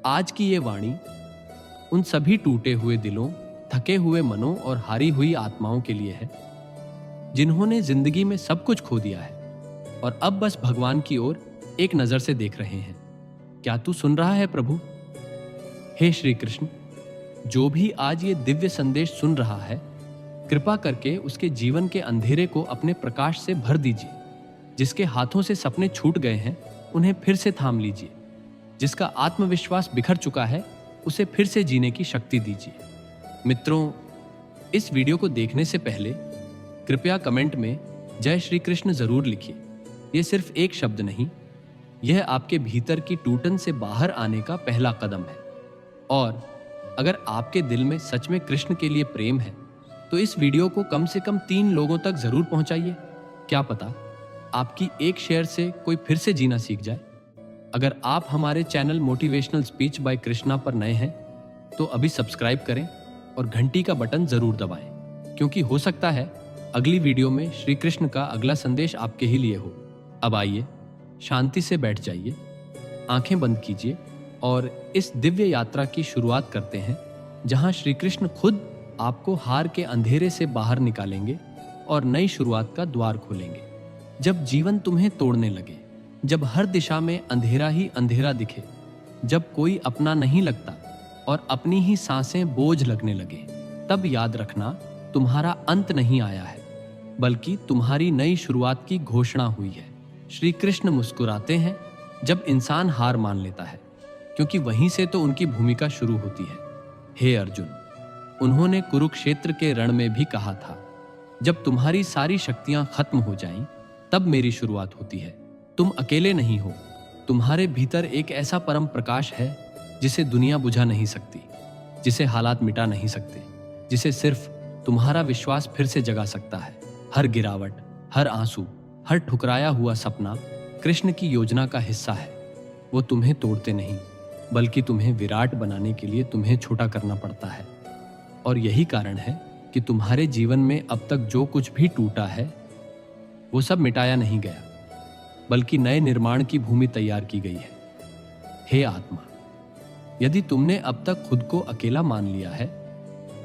आज की ये वाणी उन सभी टूटे हुए दिलों, थके हुए मनों और हारी हुई आत्माओं के लिए है जिन्होंने जिंदगी में सब कुछ खो दिया है और अब बस भगवान की ओर एक नजर से देख रहे हैं। क्या तू सुन रहा है प्रभु? हे श्री कृष्ण, जो भी आज ये दिव्य संदेश सुन रहा है, कृपा करके उसके जीवन के अंधेरे को अपने प्रकाश से भर दीजिए। जिसके हाथों से सपने छूट गए हैं, उन्हें फिर से थाम लीजिए। जिसका आत्मविश्वास बिखर चुका है, उसे फिर से जीने की शक्ति दीजिए। मित्रों, इस वीडियो को देखने से पहले कृपया कमेंट में जय श्री कृष्ण जरूर लिखिए। यह सिर्फ एक शब्द नहीं, यह आपके भीतर की टूटन से बाहर आने का पहला कदम है। और अगर आपके दिल में सच में कृष्ण के लिए प्रेम है, तो इस वीडियो को कम से कम 3 लोगों तक जरूर पहुंचाइए। क्या पता आपकी एक शेयर से कोई फिर से जीना सीख जाए। अगर आप हमारे channel motivational speech bye Krishna पर नए हैं, तो अभी सब्सक्राइब करें और घंटी का बटन जरूर दबाएं, क्योंकि हो सकता है अगली वीडियो में श्री कृष्ण का अगला संदेश आपके ही लिए हो। अब आइए, शांति से बैठ जाइए, आंखें बंद कीजिए और इस दिव्य यात्रा की शुरुआत करते हैं, जहां श्री कृष्ण खुद आपको हार के अंधेरे से बाहर निकालेंगे और नई शुरुआत का द्वार खोलेंगे। जब जीवन तुम्हें तोड़ने लगे, जब हर दिशा में अंधेरा ही अंधेरा दिखे, जब कोई अपना नहीं लगता और अपनी ही सांसें बोझ लगने लगे, तब याद रखना, तुम्हारा अंत नहीं आया है, बल्कि तुम्हारी नई शुरुआत की घोषणा हुई है। श्री कृष्ण मुस्कुराते हैं जब इंसान हार मान लेता है, क्योंकि वहीं से तो उनकी भूमिका शुरू होती है। हे अर्जुन, उन्होंने कुरुक्षेत्र के रण में भी कहा था, जब तुम्हारी सारी शक्तियां खत्म हो जाएं, तब मेरी शुरुआत होती है। तुम अकेले नहीं हो, तुम्हारे भीतर एक ऐसा परम प्रकाश है जिसे दुनिया बुझा नहीं सकती, जिसे हालात मिटा नहीं सकते, जिसे सिर्फ तुम्हारा विश्वास फिर से जगा सकता है। हर गिरावट, हर आंसू, हर ठुकराया हुआ सपना कृष्ण की योजना का हिस्सा है। वो तुम्हें तोड़ते नहीं, बल्कि तुम्हें विराट बनाने के लिए तुम्हें छोटा करना पड़ता है। और यही कारण है कि तुम्हारे जीवन में अब तक जो कुछ भी टूटा है, वो सब मिटाया नहीं गया, बल्कि नए निर्माण की भूमि तैयार की गई है। हे आत्मा, यदि तुमने अब तक खुद को अकेला मान लिया है,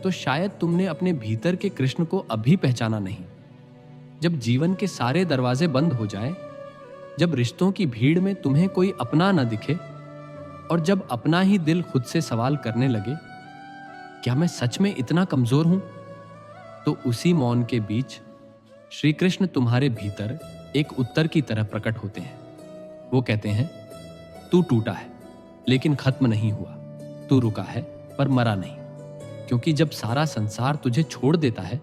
तो शायद तुमने अपने भीतर के कृष्ण को अभी पहचाना नहीं। जब जीवन के सारे दरवाजे बंद हो जाएं, जब रिश्तों की भीड़ में तुम्हें कोई अपना न दिखे और जब अपना ही दिल खुद से सवाल करने लगे, क्या मैं सच में इतना कमजोर हूं? तो उसी मौन के बीच श्री कृष्ण तुम्हारे भीतर एक उत्तर की तरह प्रकट होते हैं। वो कहते हैं, तू टूटा है लेकिन खत्म नहीं हुआ, तू रुका है पर मरा नहीं। क्योंकि जब सारा संसार तुझे छोड़ देता है,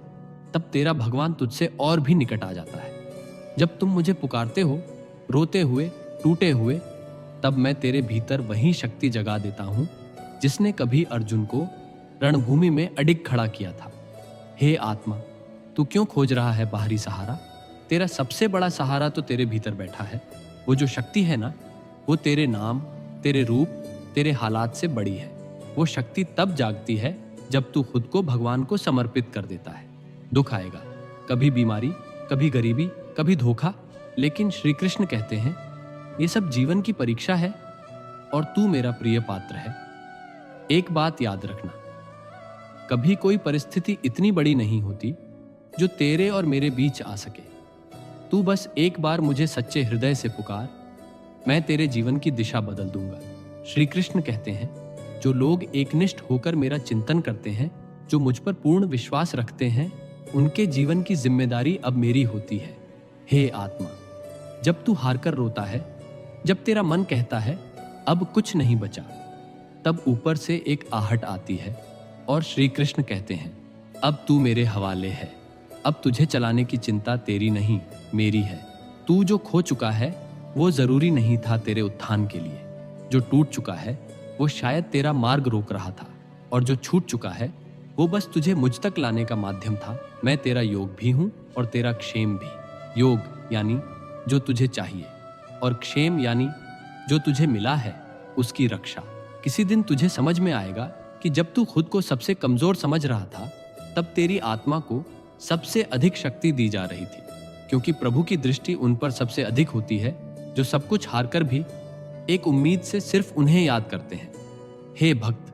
तब तेरा भगवान तुझसे और भी निकट आ जाता है। जब तुम मुझे पुकारते हो, रोते हुए, टूटे हुए, तब मैं तेरे भीतर वही शक्ति जगा देता हूं जिसने कभी अर्जुन को रणभूमि में अडिग खड़ा किया था। हे आत्मा, तू क्यों खोज रहा है बाहरी सहारा? तेरा सबसे बड़ा सहारा तो तेरे भीतर बैठा है। वो जो शक्ति है ना, वो तेरे नाम, तेरे रूप, तेरे हालात से बड़ी है। वो शक्ति तब जागती है जब तू खुद को भगवान को समर्पित कर देता है। दुख आएगा, कभी बीमारी, कभी गरीबी, कभी धोखा, लेकिन श्री कृष्ण कहते हैं, ये सब जीवन की परीक्षा है और तू मेरा प्रिय पात्र है। एक बात याद रखना, कभी कोई परिस्थिति इतनी बड़ी नहीं होती जो तेरे और मेरे बीच आ सके। तू बस एक बार मुझे सच्चे हृदय से पुकार, मैं तेरे जीवन की दिशा बदल दूंगा। श्री कृष्ण कहते हैं, जो लोग एकनिष्ठ होकर मेरा चिंतन करते हैं, जो मुझ पर पूर्ण विश्वास रखते हैं, उनके जीवन की जिम्मेदारी अब मेरी होती है। हे आत्मा, जब तू हारकर रोता है, जब तेरा मन कहता है अब कुछ नहीं बचा, तब ऊपर से एक आहट आती है और श्री कृष्ण कहते हैं, अब तू मेरे हवाले है। अब तुझे चलाने की चिंता तेरी नहीं, मेरी है। तू जो खो चुका है, वो जरूरी नहीं था तेरे उत्थान के लिए। जो टूट चुका है, वो शायद तेरा मार्ग रोक रहा था, और जो छूट चुका है, वो बस तुझे मुझ तक लाने का माध्यम था। मैं तेरा योग भी हूं और तेरा क्षेम भी। योग यानी जो तुझे चाहिए, और क्षेम यानी जो तुझे मिला है उसकी रक्षा। किसी दिन तुझे समझ में आएगा कि जब तू खुद को सबसे कमजोर समझ रहा था, तब तेरी आत्मा को सबसे अधिक शक्ति दी जा रही थी, क्योंकि प्रभु की दृष्टि उन पर सबसे अधिक होती है जो सब कुछ हारकर भी एक उम्मीद से सिर्फ उन्हें याद करते हैं। हे भक्त,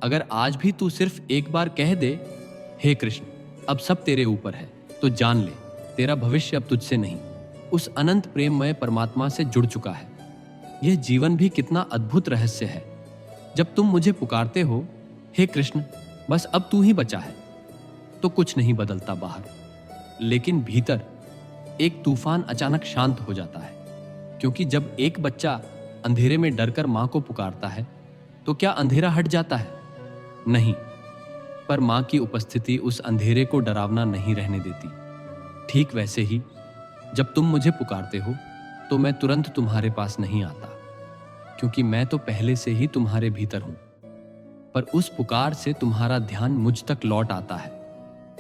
अगर आज भी तू सिर्फ एक बार कह दे, हे कृष्ण, अब सब तेरे ऊपर है, तो जान ले तेरा भविष्य अब तुझसे नहीं, उस अनंत प्रेममय परमात्मा से जुड़ चुका है। यह जीवन भी कितना अद्भुत रहस्य है। जब तुम मुझे पुकारते हो, हे कृष्ण, बस अब तू ही बचा है, तो कुछ नहीं बदलता बाहर, लेकिन भीतर एक तूफान अचानक शांत हो जाता है। क्योंकि जब एक बच्चा अंधेरे में डरकर मां को पुकारता है, तो क्या अंधेरा हट जाता है? नहीं, पर मां की उपस्थिति उस अंधेरे को डरावना नहीं रहने देती। ठीक वैसे ही जब तुम मुझे पुकारते हो, तो मैं तुरंत तुम्हारे पास नहीं आता, क्योंकि मैं तो पहले से ही तुम्हारे भीतर हूं। पर उस पुकार से तुम्हारा ध्यान मुझ तक लौट आता है।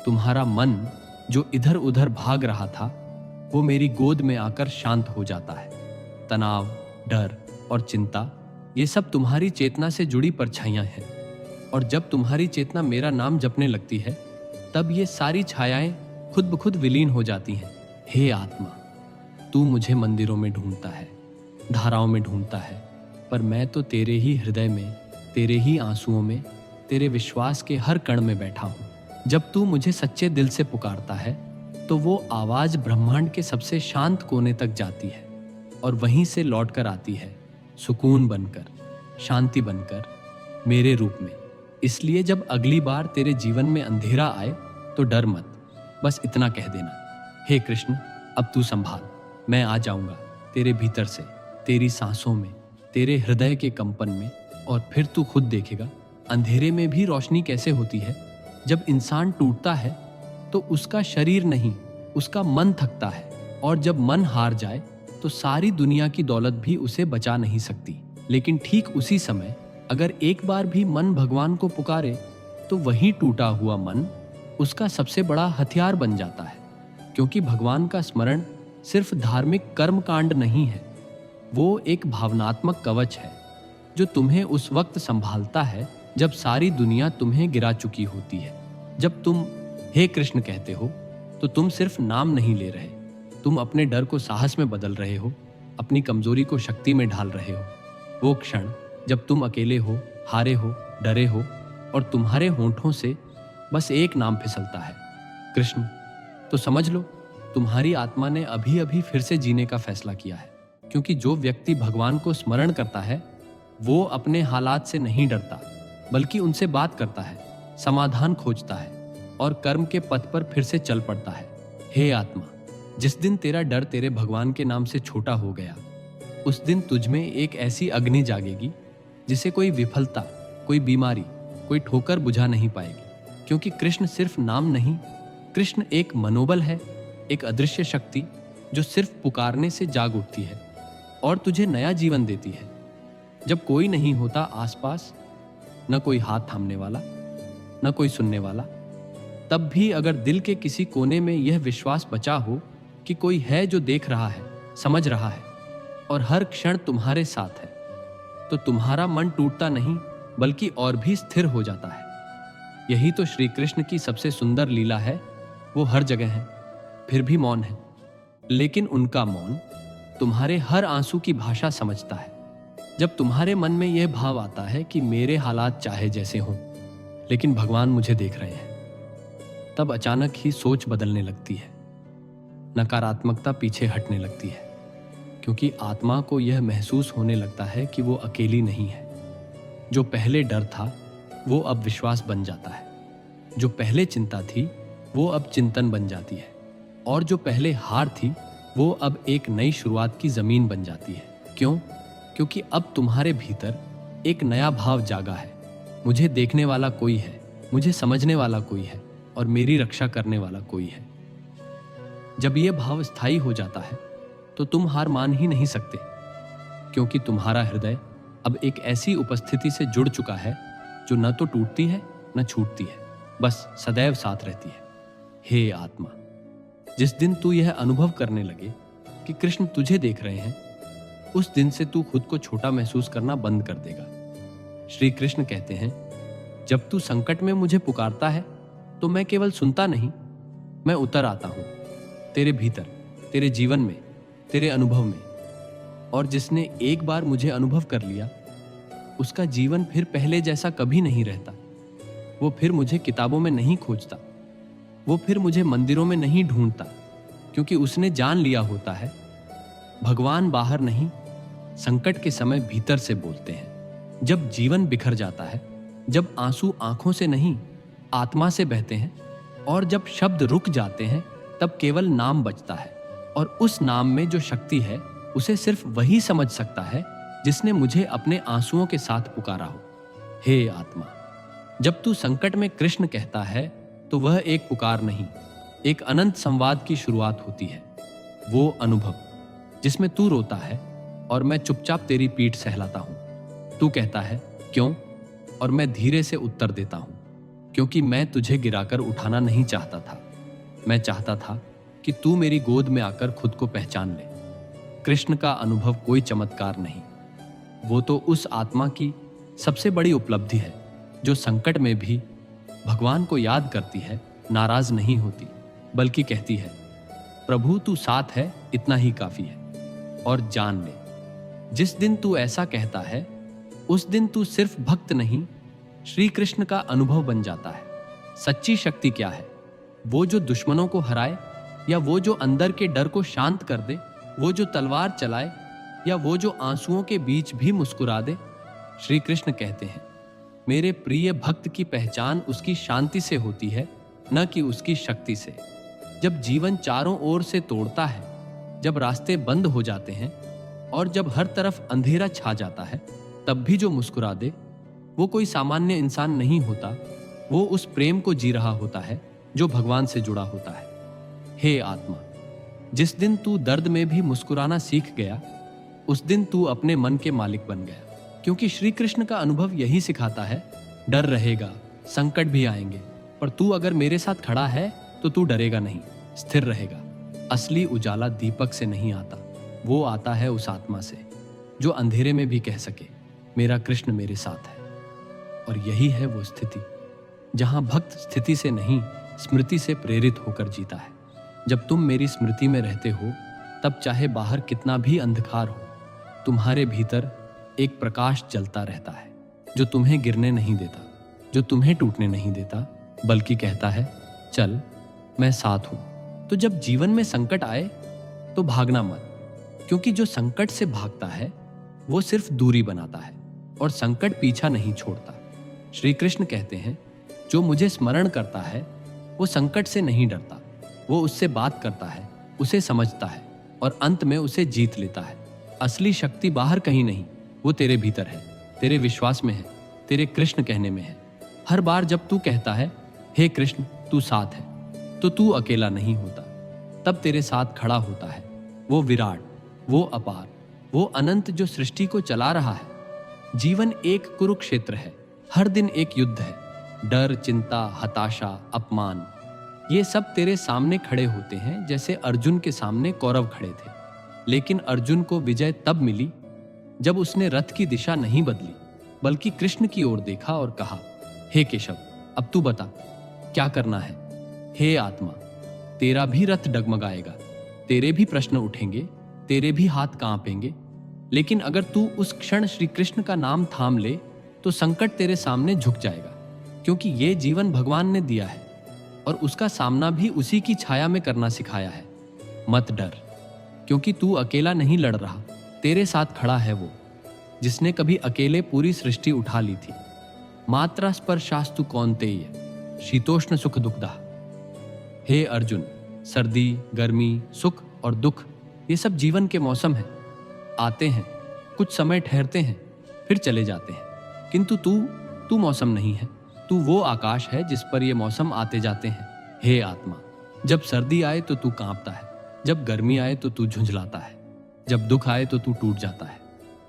तुम्हारा मन जो इधर उधर भाग रहा था, वो मेरी गोद में आकर शांत हो जाता है। तनाव, डर और चिंता, ये सब तुम्हारी चेतना से जुड़ी परछाइयां हैं। और जब तुम्हारी चेतना मेरा नाम जपने लगती है, तब ये सारी छायाएं खुद ब खुद विलीन हो जाती हैं। हे आत्मा, तू मुझे मंदिरों में ढूंढता है, धाराओं में ढूंढता है, पर मैं तो तेरे ही हृदय में, तेरे ही आंसुओं में, तेरे विश्वास के हर कण में बैठा हूं। जब तू मुझे सच्चे दिल से पुकारता है, तो वो आवाज ब्रह्मांड के सबसे शांत कोने तक जाती है और वहीं से लौटकर आती है, सुकून बनकर, शांति बनकर, मेरे रूप में। इसलिए जब अगली बार तेरे जीवन में अंधेरा आए, तो डर मत, बस इतना कह देना, हे कृष्ण, अब तू संभाल, मैं आ जाऊंगा तेरे भीतर से, तेरी सांसों में, तेरे हृदय के कंपन में। और फिर तू खुद देखेगा अंधेरे में भी रोशनी कैसे होती है। जब इंसान टूटता है, तो उसका शरीर नहीं, उसका मन थकता है, और जब मन हार जाए, तो सारी दुनिया की दौलत भी उसे बचा नहीं सकती। लेकिन ठीक उसी समय अगर एक बार भी मन भगवान को पुकारे, तो वही टूटा हुआ मन उसका सबसे बड़ा हथियार बन जाता है। क्योंकि भगवान का स्मरण सिर्फ धार्मिक कर्म कांड नहीं है, वो एक भावनात्मक कवच है जो तुम्हें उस वक्त संभालता है जब सारी दुनिया तुम्हें गिरा चुकी होती है। जब तुम हे कृष्ण कहते हो, तो तुम सिर्फ नाम नहीं ले रहे, तुम अपने डर को साहस में बदल रहे हो, अपनी कमजोरी को शक्ति में ढाल रहे हो। वो क्षण जब तुम अकेले हो, हारे हो, डरे हो, और तुम्हारे होंठों से बस एक नाम फिसलता है, कृष्ण, तो समझ लो तुम्हारी आत्मा ने अभी अभी फिर से जीने का फैसला किया है। क्योंकि जो व्यक्ति भगवान को स्मरण करता है, वो अपने हालात से नहीं डरता, बल्कि उनसे बात करता है, समाधान खोजता है और कर्म के पथ पर फिर से चल पड़ता है। हे आत्मा, जिस दिन तेरा डर तेरे भगवान के नाम से छोटा हो गया, उस दिन तुझ में एक ऐसी अग्नि जागेगी जिसे कोई विफलता, कोई बीमारी, कोई ठोकर बुझा नहीं पाएगी। क्योंकि कृष्ण सिर्फ नाम नहीं, कृष्ण एक मनोबल है, एक अदृश्य शक्ति जो सिर्फ पुकारने से जाग उठती है और तुझे नया जीवन देती है। जब कोई नहीं होता आसपास, न कोई हाथ थामने वाला, न कोई सुनने वाला, तब भी अगर दिल के किसी कोने में यह विश्वास बचा हो कि कोई है जो देख रहा है, समझ रहा है और हर क्षण तुम्हारे साथ है, तो तुम्हारा मन टूटता नहीं, बल्कि और भी स्थिर हो जाता है। यही तो श्री कृष्ण की सबसे सुंदर लीला है। वो हर जगह है, फिर भी मौन है, लेकिन उनका मौन तुम्हारे हर आंसू की भाषा समझता है। जब तुम्हारे मन में यह भाव आता है कि मेरे हालात चाहे जैसे हों, लेकिन भगवान मुझे देख रहे हैं, तब अचानक ही सोच बदलने लगती है, नकारात्मकता पीछे हटने लगती है। क्योंकि आत्मा को यह महसूस होने लगता है कि वो अकेली नहीं है। जो पहले डर था, वो अब विश्वास बन जाता है। जो पहले चिंता थी, वो अब चिंतन बन जाती है। और जो पहले हार थी, वो अब एक नई शुरुआत की जमीन बन जाती है। क्यों? क्योंकि अब तुम्हारे भीतर एक नया भाव जागा है। मुझे देखने वाला कोई है, मुझे समझने वाला कोई है और मेरी रक्षा करने वाला कोई है। जब यह भाव स्थायी हो जाता है, तो तुम हार मान ही नहीं सकते, क्योंकि तुम्हारा हृदय अब एक ऐसी उपस्थिति से जुड़ चुका है जो न तो टूटती है न छूटती है, बस सदैव साथ रहती है। हे आत्मा, जिस दिन तू यह अनुभव करने लगे कि कृष्ण तुझे देख रहे हैं, उस दिन से तू खुद को छोटा महसूस करना बंद कर देगा। श्री कृष्ण कहते हैं, जब तू संकट में मुझे पुकारता है, तो मैं केवल सुनता नहीं, मैं उतर आता हूं तेरे भीतर, तेरे जीवन में, तेरे अनुभव में। और जिसने एक बार मुझे अनुभव कर लिया, उसका जीवन फिर पहले जैसा कभी नहीं रहता। वो फिर मुझे किताबों में नहीं खोजता, वो फिर मुझे मंदिरों में नहीं ढूंढता, क्योंकि उसने जान लिया होता है भगवान बाहर नहीं, संकट के समय भीतर से बोलते हैं। जब जीवन बिखर जाता है, जब आंसू आंखों से नहीं आत्मा से बहते हैं, और जब शब्द रुक जाते हैं, तब केवल नाम बचता है। और उस नाम में जो शक्ति है, उसे सिर्फ वही समझ सकता है जिसने मुझे अपने आंसुओं के साथ पुकारा हो। हे आत्मा, जब तू संकट में कृष्ण कहता है, तो वह एक पुकार नहीं, एक अनंत संवाद की शुरुआत होती है। वो अनुभव जिसमें तू रोता है और मैं चुपचाप तेरी पीठ सहलाता हूं। तू कहता है क्यों, और मैं धीरे से उत्तर देता हूं, क्योंकि मैं तुझे गिराकर उठाना नहीं चाहता था। मैं चाहता था कि तू मेरी गोद में आकर खुद को पहचान ले। कृष्ण का अनुभव कोई चमत्कार नहीं, वो तो उस आत्मा की सबसे बड़ी उपलब्धि है जो संकट में भी भगवान को याद करती है, नाराज नहीं होती, बल्कि कहती है प्रभु तू साथ है, इतना ही काफी है। और जान ले, जिस दिन तू ऐसा कहता है, उस दिन तू सिर्फ भक्त नहीं, श्री कृष्ण का अनुभव बन जाता है। सच्ची शक्ति क्या है? वो जो दुश्मनों को हराए, या वो जो अंदर के डर को शांत कर दे, वो जो तलवार चलाए, या वो जो आंसुओं के बीच भी मुस्कुरा दे? श्री कृष्ण कहते हैं मेरे प्रिय भक्त की पहचान उसकी शांति से होती है, न कि उसकी शक्ति से। जब जीवन चारों ओर से तोड़ता है, जब रास्ते बंद हो जाते हैं और जब हर तरफ अंधेरा छा जाता है, तब भी जो मुस्कुरा दे, वो कोई सामान्य इंसान नहीं होता, वो उस प्रेम को जी रहा होता है जो भगवान से जुड़ा होता है। हे आत्मा, जिस दिन तू दर्द में भी मुस्कुराना सीख गया, उस दिन तू अपने मन के मालिक बन गया। क्योंकि श्री कृष्ण का अनुभव यही सिखाता है, डर रहेगा, संकट भी आएंगे, पर तू अगर मेरे साथ खड़ा है तो तू डरेगा नहीं, स्थिर रहेगा। असली उजाला दीपक से नहीं आता, वो आता है उस आत्मा से जो अंधेरे में भी कह सके मेरा कृष्ण मेरे साथ है। और यही है वो स्थिति जहां भक्त स्थिति से नहीं, स्मृति से प्रेरित होकर जीता है। जब तुम मेरी स्मृति में रहते हो, तब चाहे बाहर कितना भी अंधकार हो, तुम्हारे भीतर एक प्रकाश जलता रहता है जो तुम्हें गिरने नहीं देता, जो तुम्हें टूटने नहीं देता, बल्कि कहता है चल मैं साथ हूं। तो जब जीवन में संकट आए तो भागना मत, क्योंकि जो संकट से भागता है वो सिर्फ दूरी बनाता है, और संकट पीछा नहीं छोड़ता। श्री कृष्ण कहते हैं जो मुझे स्मरण करता है वो संकट से नहीं डरता, वो उससे बात करता है, उसे समझता है और अंत में उसे जीत लेता है। असली शक्ति बाहर कहीं नहीं, वो तेरे भीतर है, तेरे विश्वास में है, तेरे कृष्ण कहने में है। हर बार जब तू कहता है हे कृष्ण तू साथ है, तो तू अकेला नहीं होता, तब तेरे साथ खड़ा होता है वो विराट, वो अपार, वो अनंत जो सृष्टि को चला रहा है। जीवन एक कुरुक्षेत्र है, हर दिन एक युद्ध है। डर, चिंता, हताशा, अपमान, ये सब तेरे सामने खड़े होते हैं जैसे अर्जुन के सामने कौरव खड़े थे। लेकिन अर्जुन को विजय तब मिली जब उसने रथ की दिशा नहीं बदली, बल्कि कृष्ण की ओर देखा और कहा हे केशव, अब तू बता क्या करना है। हे आत्मा, तेरा भी रथ डगमगाएगा, तेरे भी प्रश्न उठेंगे, तेरे भी हाथ कांपेंगे, लेकिन अगर तू उस क्षण श्री कृष्ण का नाम थाम ले तो संकट तेरे सामने झुक जाएगा, क्योंकि ये जीवन भगवान ने दिया है और उसका सामना भी उसी की छाया में करना सिखाया है। मत डर, क्योंकि तू अकेला नहीं लड़ रहा, तेरे साथ खड़ा है वो जिसने कभी अकेले पूरी सृष्टि उठा ली थी। मात्रा स्पर्शास्तु कौन्तेय शीतोष्ण सुख दुखदा। हे अर्जुन, सर्दी, गर्मी, सुख और दुख ये सब जीवन के मौसम हैं, आते हैं, कुछ समय ठहरते हैं, फिर चले जाते हैं। किंतु तू मौसम नहीं है, तू वो आकाश है जिस पर ये मौसम आते जाते हैं। हे आत्मा, जब सर्दी आए तो तू कांपता है, जब गर्मी आए तो तू झुंझलाता है, जब दुख आए तो तू टूट जाता है,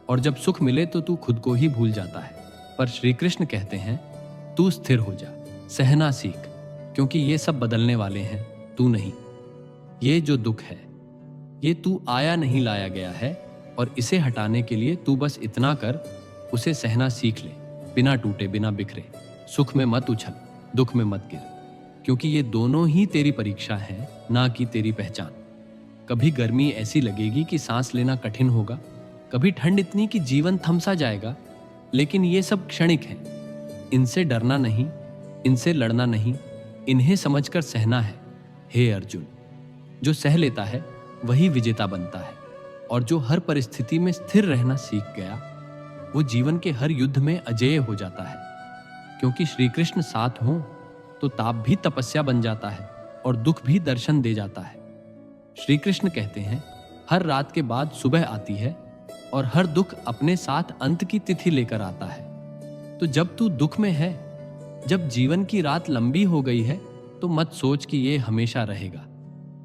और जब सुख मिले तो तू खुद को ही भूल जाता है। पर श्री कृष्ण कहते हैं तू स्थिर हो जा, सहना सीख, क्योंकि ये सब बदलने वाले हैं, तू नहीं। ये जो दुख है ये तू आया नहीं लाया गया है, और इसे हटाने के लिए तू बस इतना कर, उसे सहना सीख ले, बिना टूटे, बिना बिखरे। सुख में मत उछल, दुख में मत गिर, क्योंकि ये दोनों ही तेरी परीक्षा है, ना कि तेरी पहचान। कभी गर्मी ऐसी लगेगी कि सांस लेना कठिन होगा, कभी ठंड इतनी कि जीवन थम सा जाएगा, लेकिन ये सब क्षणिक हैं। इनसे डरना नहीं, इनसे लड़ना नहीं, इन्हें समझकर सहना है। हे अर्जुन, जो सह लेता है वही विजेता बनता है, और जो हर परिस्थिति में स्थिर रहना सीख गया वो जीवन के हर युद्ध में अजेय हो जाता है। क्योंकि श्री कृष्ण साथ हों तो ताप भी तपस्या बन जाता है और दुख भी दर्शन दे जाता है। श्री कृष्ण कहते हैं, हर रात के बाद सुबह आती है और हर दुख अपने साथ अंत की तिथि लेकर आता है। तो जब तू दुख में है, जब जीवन की रात लंबी हो गई है, तो मत सोच कि ये हमेशा रहेगा।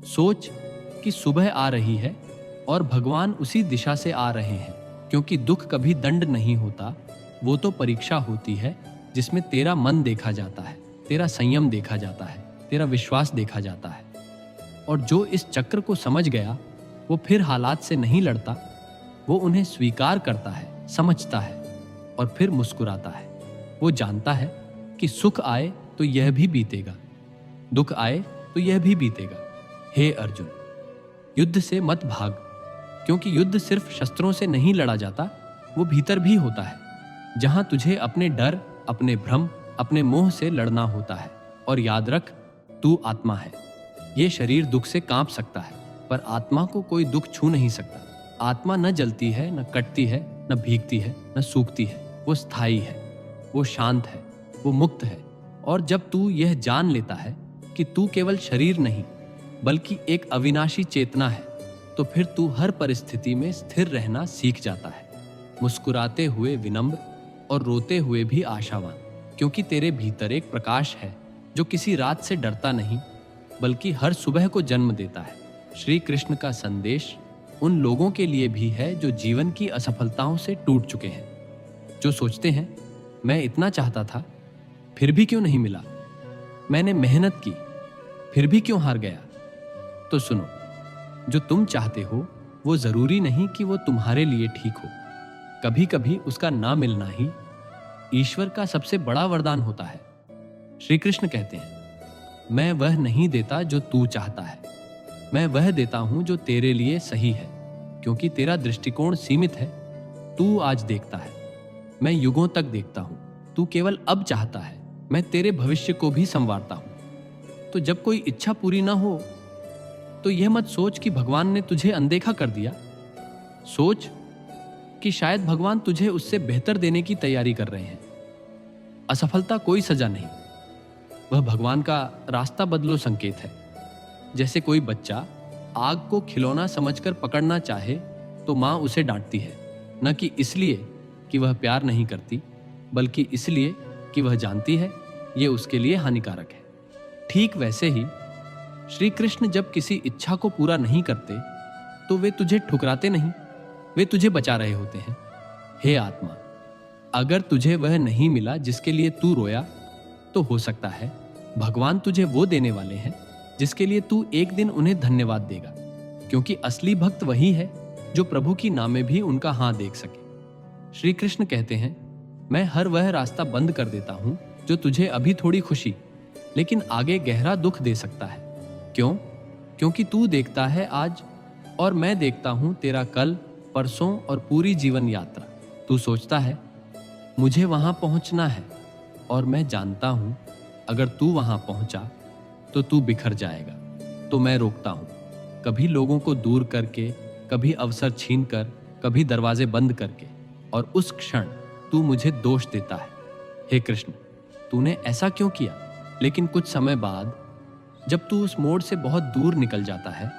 सोच कि सुबह आ रही है और भगवान उसी दिशा से आ रहे हैं। क्योंकि दुख कभी दंड नहीं होता, वो तो परीक्षा होती है जिसमें तेरा मन देखा जाता है, तेरा संयम देखा जाता है, तेरा विश्वास देखा जाता है। और जो इस चक्र को समझ गया वो फिर हालात से नहीं लड़ता, वो उन्हें स्वीकार करता है, समझता है और फिर मुस्कुराता है। वो जानता है कि सुख आए तो यह भी बीतेगा, दुख आए तो यह भी बीतेगा। हे अर्जुन, युद्ध से मत भाग, क्योंकि युद्ध सिर्फ शस्त्रों से नहीं लड़ा जाता, वो भीतर भी होता है, जहां तुझे अपने डर, अपने भ्रम, अपने मोह से लड़ना होता है। और याद रख, तू आत्मा है। ये शरीर दुख से कांप सकता है, पर आत्मा को कोई दुख छू नहीं सकता। आत्मा न जलती है, न कटती है, न भीगती है, न सूखती है। वो स्थायी है, वो शांत है, वो मुक्त है। और जब तू यह जान लेता है कि तू केवल शरीर नहीं बल्कि एक अविनाशी चेतना है, तो फिर तू हर परिस्थिति में स्थिर रहना सीख जाता है, मुस्कुराते हुए विनम्र और रोते हुए भी आशावान। क्योंकि तेरे भीतर एक प्रकाश है जो किसी रात से डरता नहीं बल्कि हर सुबह को जन्म देता है। श्री कृष्ण का संदेश उन लोगों के लिए भी है जो जीवन की असफलताओं से टूट चुके हैं, जो सोचते हैं मैं इतना चाहता था फिर भी क्यों नहीं मिला, मैंने मेहनत की फिर भी क्यों हार गया। तो सुनो, जो तुम चाहते हो वो जरूरी नहीं कि वो तुम्हारे लिए ठीक हो। कभी कभी उसका ना मिलना ही ईश्वर का सबसे बड़ा वरदान होता है। श्री कृष्ण कहते हैं, मैं वह नहीं देता जो तू चाहता है, मैं वह देता हूं जो तेरे लिए सही है। क्योंकि तेरा दृष्टिकोण सीमित है, तू आज देखता है, मैं युगों तक देखता हूं। तू केवल अब चाहता है, मैं तेरे भविष्य को भी संवारता हूं। तो जब कोई इच्छा पूरी ना हो तो यह मत सोच कि भगवान ने तुझे अनदेखा कर दिया। सोच कि शायद भगवान तुझे उससे बेहतर देने की तैयारी कर रहे हैं। असफलता कोई सजा नहीं, वह भगवान का रास्ता बदलो संकेत है। जैसे कोई बच्चा आग को खिलौना समझकर पकड़ना चाहे तो माँ उसे डांटती है, न कि इसलिए कि वह प्यार नहीं करती, बल्कि इसलिए कि वह जानती है ये उसके लिए हानिकारक है। ठीक वैसे ही श्री कृष्ण जब किसी इच्छा को पूरा नहीं करते तो वे तुझे ठुकराते नहीं, वे तुझे बचा रहे होते हैं। हे आत्मा, अगर तुझे वह नहीं मिला जिसके लिए तू रोया, तो हो सकता है भगवान तुझे वो देने वाले हैं जिसके लिए तू एक दिन उन्हें धन्यवाद देगा। क्योंकि असली भक्त वही है जो प्रभु की नामे भी उनका हाथ देख सके। श्री कृष्ण कहते हैं, मैं हर वह रास्ता बंद कर देता हूं जो तुझे अभी थोड़ी खुशी लेकिन आगे गहरा दुख दे सकता है। क्यों? क्योंकि तू देखता है आज और मैं देखता हूं तेरा कल, परसों और पूरी जीवन यात्रा। तू सोचता है मुझे वहां पहुंचना है, और मैं जानता हूं अगर तू वहां पहुंचा तो तू बिखर जाएगा। तो मैं रोकता हूं, कभी लोगों को दूर करके, कभी अवसर छीन कर, कभी दरवाजे बंद करके, और उस क्षण तू मुझे दोष देता है, हे कृष्ण तूने ऐसा क्यों किया। लेकिन कुछ समय बाद जब तू उस मोड़ से बहुत दूर निकल जाता है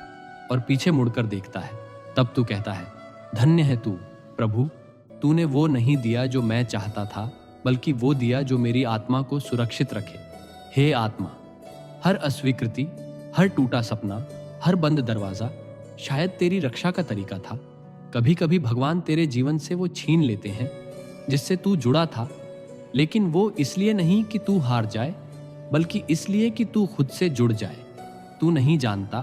और पीछे मुड़कर देखता है, तब तू कहता है, धन्य है तू प्रभु, तूने वो नहीं दिया जो मैं चाहता था, बल्कि वो दिया जो मेरी आत्मा को सुरक्षित रखे। हे आत्मा, हर अस्वीकृति, हर टूटा सपना, हर बंद दरवाजा शायद तेरी रक्षा का तरीका था। कभी कभी भगवान तेरे जीवन से वो छीन लेते हैं जिससे तू जुड़ा था, लेकिन वो इसलिए नहीं कि तू हार जाए, बल्कि इसलिए कि तू खुद से जुड़ जाए। तू नहीं जानता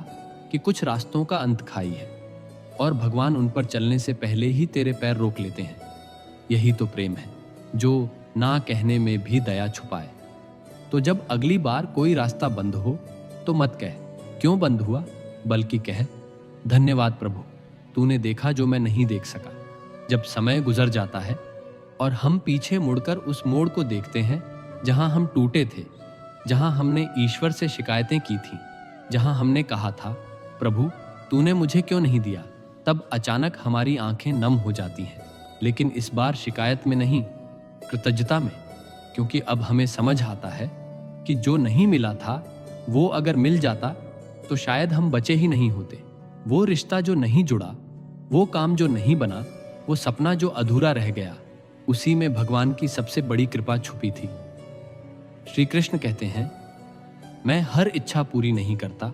कि कुछ रास्तों का अंत खाई है और भगवान उन पर चलने से पहले ही तेरे पैर रोक लेते हैं। यही तो प्रेम है जो ना कहने में भी दया छुपाए। तो जब अगली बार कोई रास्ता बंद हो तो मत कह क्यों बंद हुआ, बल्कि कह धन्यवाद प्रभु, तूने देखा जो मैं नहीं देख सका। जब समय गुजर जाता है और हम पीछे मुड़कर उस मोड़ को देखते हैं जहां हम टूटे थे, जहां हमने ईश्वर से शिकायतें की थीं, जहां हमने कहा था, प्रभु तूने मुझे क्यों नहीं दिया, तब अचानक हमारी आंखें नम हो जाती हैं। लेकिन इस बार शिकायत में नहीं, कृतज्ञता में, क्योंकि अब हमें समझ आता है कि जो नहीं मिला था वो अगर मिल जाता तो शायद हम बचे ही नहीं होते। वो रिश्ता जो नहीं जुड़ा, वो काम जो नहीं बना, वो सपना जो अधूरा रह गया, उसी में भगवान की सबसे बड़ी कृपा छुपी थी। श्री कृष्ण कहते हैं, मैं हर इच्छा पूरी नहीं करता,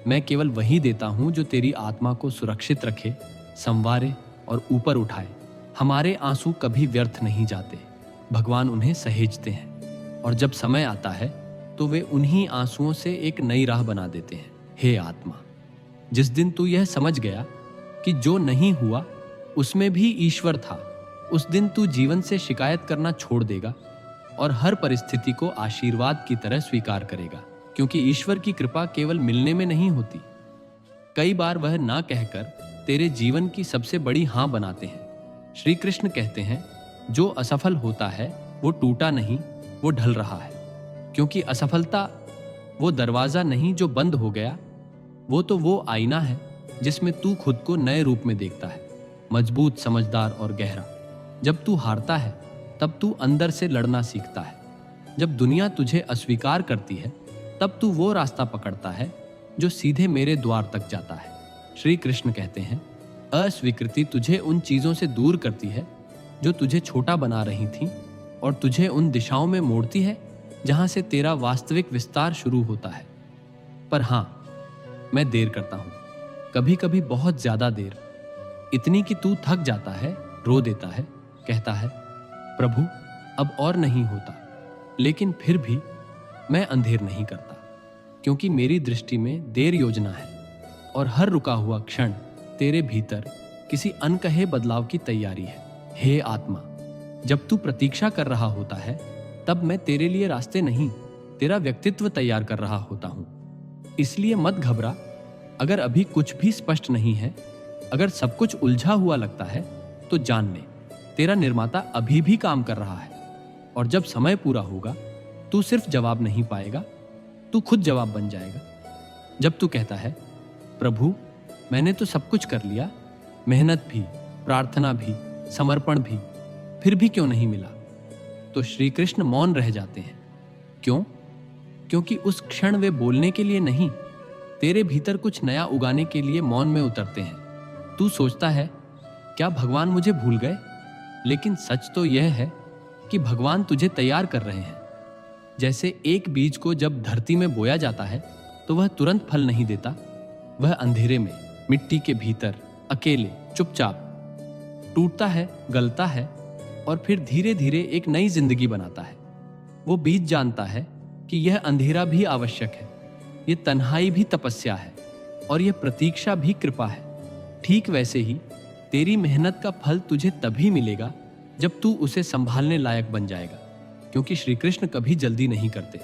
मैं केवल वही देता हूं जो तेरी आत्मा को सुरक्षित रखे, संवारे और ऊपर उठाए। हमारे आंसू कभी व्यर्थ नहीं जाते, भगवान उन्हें सहेजते हैं और जब समय आता है तो वे उन्हीं आंसुओं से एक नई राह बना देते हैं। हे आत्मा, जिस दिन तू यह समझ गया कि जो नहीं हुआ उसमें भी ईश्वर था, उस दिन तू जीवन से शिकायत करना छोड़ देगा और हर परिस्थिति को आशीर्वाद की तरह स्वीकार करेगा, क्योंकि ईश्वर की कृपा केवल मिलने में नहीं होती। कई बार वह ना कहकर तेरे जीवन की सबसे बड़ी हां बनाते हैं। श्री कृष्ण कहते हैं, जो असफल होता है वो टूटा नहीं, वो ढल रहा है, क्योंकि असफलता वो दरवाजा नहीं जो बंद हो गया, वो आईना है जिसमें तू खुद को नए रूप में देखता है, मजबूत, समझदार और गहरा। जब तू हारता है तब तू अंदर से लड़ना सीखता है। जब दुनिया तुझे अस्वीकार करती है तब तू वो रास्ता पकड़ता है जो सीधे मेरे द्वार तक जाता है। श्री कृष्ण कहते हैं, अस्वीकृति तुझे उन चीजों से दूर करती है जो तुझे छोटा बना रही थीं और तुझे उन दिशाओं में मोड़ती है जहां से तेरा वास्तविक विस्तार शुरू होता है। पर हां, मैं देर करता हूं, कभी कभी बहुत ज्यादा देर, इतनी कि तू थक जाता है, रो देता है, कहता है, प्रभु अब और नहीं होता। लेकिन फिर भी मैं अंधेर नहीं करता, क्योंकि मेरी दृष्टि में देर योजना है और हर रुका हुआ क्षण तेरे भीतर किसी अनकहे बदलाव की तैयारी है। हे आत्मा, जब तू प्रतीक्षा कर रहा होता है तब मैं तेरे लिए रास्ते नहीं, तेरा व्यक्तित्व तैयार कर रहा होता हूं। इसलिए मत घबरा। अगर अभी कुछ भी स्पष्ट नहीं है, अगर सब कुछ उलझा हुआ लगता है, तो जान ले तेरा निर्माता अभी भी काम कर रहा है। और जब समय पूरा होगा तू सिर्फ जवाब नहीं पाएगा, तू खुद जवाब बन जाएगा। जब तू कहता है, प्रभु मैंने तो सब कुछ कर लिया, मेहनत भी, प्रार्थना भी, समर्पण भी, फिर भी क्यों नहीं मिला, तो श्री कृष्ण मौन रह जाते हैं। क्यों? क्योंकि उस क्षण वे बोलने के लिए नहीं, तेरे भीतर कुछ नया उगाने के लिए मौन में उतरते हैं। तू सोचता है, क्या भगवान मुझे भूल गए? लेकिन सच तो यह है कि भगवान तुझे तैयार कर रहे हैं। जैसे एक बीज को जब धरती में बोया जाता है तो वह तुरंत फल नहीं देता, वह अंधेरे में, मिट्टी के भीतर, अकेले, चुपचाप टूटता है, गलता है और फिर धीरे धीरे एक नई जिंदगी बनाता है। वो बीज जानता है कि यह अंधेरा भी आवश्यक है, ये तन्हाई भी तपस्या है और यह प्रतीक्षा भी कृपा है। ठीक वैसे ही तेरी मेहनत का फल तुझे तभी मिलेगा जब तू उसे संभालने लायक बन जाएगा, क्योंकि श्री कृष्ण कभी जल्दी नहीं करते,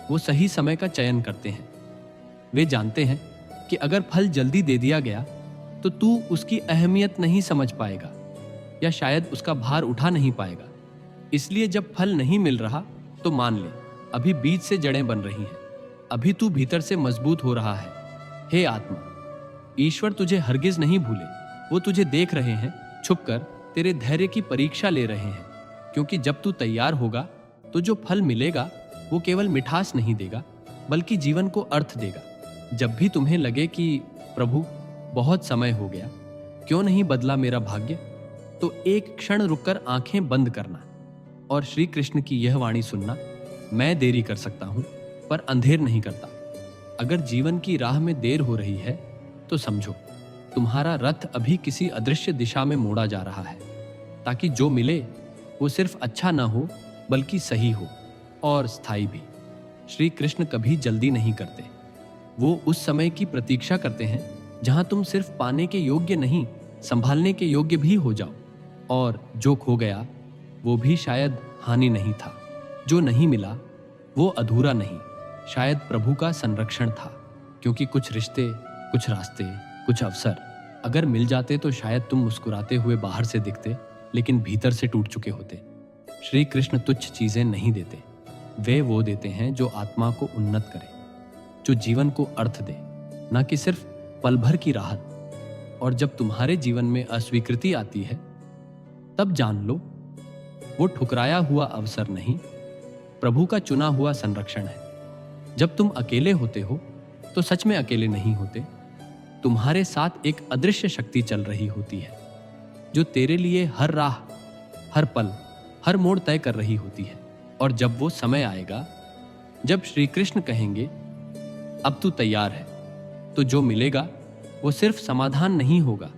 वो सही समय का चयन करते हैं। वे जानते हैं कि अगर फल जल्दी दे दिया गया तो तू उसकी अहमियत नहीं समझ पाएगा या शायद उसका भार उठा नहीं पाएगा। इसलिए जब फल नहीं मिल रहा तो मान ले, अभी बीज से जड़ें बन रही हैं, अभी तू भीतर से मजबूत हो रहा है। हे आत्मा, ईश्वर तुझे हरगिज नहीं भूले, वो तुझे देख रहे हैं, छुपकर तेरे धैर्य की परीक्षा ले रहे हैं, क्योंकि जब तू तैयार होगा तो जो फल मिलेगा वो केवल मिठास नहीं देगा बल्कि जीवन को अर्थ देगा। जब भी तुम्हें लगे कि प्रभु बहुत समय हो गया, क्यों नहीं बदला मेरा भाग्य, तो एक क्षण रुककर आंखें बंद करना और श्री कृष्ण की यह वाणी सुनना, मैं देरी कर सकता हूं पर अंधेर नहीं करता। अगर जीवन की राह में देर हो रही है तो समझो तुम्हारा रथ अभी किसी अदृश्य दिशा में मोड़ा जा रहा है, ताकि जो मिले वो सिर्फ अच्छा ना हो बल्कि सही हो और स्थायी भी। श्री कृष्ण कभी जल्दी नहीं करते, वो उस समय की प्रतीक्षा करते हैं जहां तुम सिर्फ पाने के योग्य नहीं, संभालने के योग्य भी हो जाओ। और जो खो गया वो भी शायद हानि नहीं था, जो नहीं मिला वो अधूरा नहीं, शायद प्रभु का संरक्षण था। क्योंकि कुछ रिश्ते, कुछ रास्ते, कुछ अवसर अगर मिल जाते तो शायद तुम मुस्कुराते हुए बाहर से दिखते, लेकिन भीतर से टूट चुके होते। श्री कृष्ण तुच्छ चीजें नहीं देते, वे वो देते हैं जो आत्मा को उन्नत करे, जो जीवन को अर्थ दे, ना कि सिर्फ पल भर की राहत। और जब तुम्हारे जीवन में अस्वीकृति आती है, तब जान लो वो ठुकराया हुआ अवसर नहीं, प्रभु का चुना हुआ संरक्षण है। जब तुम अकेले होते हो तो सच में अकेले नहीं होते, तुम्हारे साथ एक अदृश्य शक्ति चल रही होती है जो तेरे लिए हर राह, हर पल, हर मोड़ तय कर रही होती है। और जब वो समय आएगा जब श्री कृष्ण कहेंगे अब तू तैयार है, तो जो मिलेगा वो सिर्फ समाधान नहीं होगा,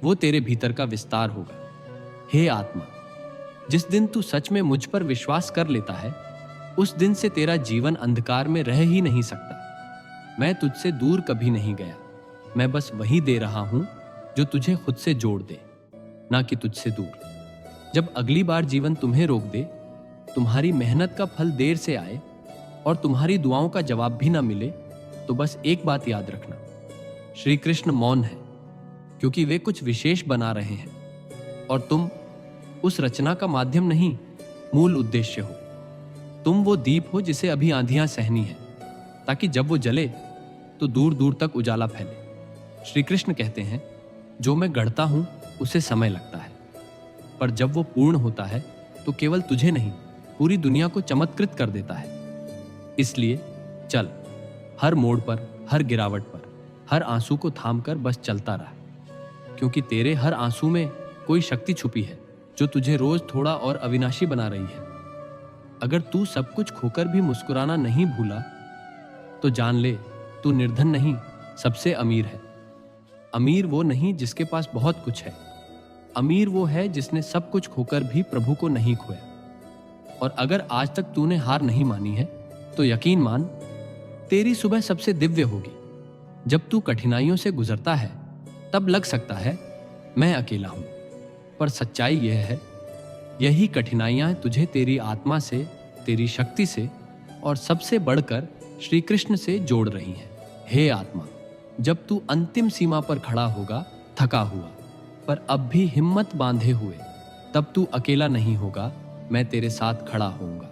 वो तेरे भीतर का विस्तार होगा। हे आत्मा, जिस दिन तू सच में मुझ पर विश्वास कर लेता है, उस दिन से तेरा जीवन अंधकार में रह ही नहीं सकता। मैं तुझसे दूर कभी नहीं गया, मैं बस वही दे रहा हूं जो तुझे खुद से जोड़ दे, ना कि तुझसे दूर। जब अगली बार जीवन तुम्हें रोक दे, तुम्हारी मेहनत का फल देर से आए और तुम्हारी दुआओं का जवाब भी ना मिले, तो बस एक बात याद रखना, श्री कृष्ण मौन है, क्योंकि वे कुछ विशेष बना रहे हैं और तुम उस रचना का माध्यम नहीं, मूल उद्देश्य हो। तुम वो दीप हो जिसे अभी आंधियां सहनी है, ताकि जब वो जले तो दूर दूर तक उजाला फैले। श्री कृष्ण कहते हैं, जो मैं गढ़ता हूं उसे समय लगता है, पर जब वो पूर्ण होता है तो केवल तुझे नहीं, पूरी दुनिया को चमत्कृत कर देता है। इसलिए चल, हर मोड़ पर, हर गिरावट पर, हर आंसू को थामकर बस चलता रहा, क्योंकि तेरे हर आंसू में कोई शक्ति छुपी है जो तुझे रोज थोड़ा और अविनाशी बना रही है। अगर तू सब कुछ खोकर भी मुस्कुराना नहीं भूला, तो जान ले तू निर्धन नहीं, सबसे अमीर है। अमीर वो नहीं जिसके पास बहुत कुछ है, अमीर वो है जिसने सब कुछ खोकर भी प्रभु को नहीं खोया। और अगर आज तक तूने हार नहीं मानी है, तो यकीन मान, तेरी सुबह सबसे दिव्य होगी। जब तू कठिनाइयों से गुजरता है, तब लग सकता है मैं अकेला हूं, पर सच्चाई यह है, यही कठिनाइयां तुझे तेरी आत्मा से, तेरी शक्ति से और सबसे बढ़कर श्री कृष्ण से जोड़ रही हैं। हे आत्मा, जब तू अंतिम सीमा पर खड़ा होगा, थका हुआ, पर अब भी हिम्मत बांधे हुए, तब तू अकेला नहीं होगा, मैं तेरे साथ खड़ा होऊंगा।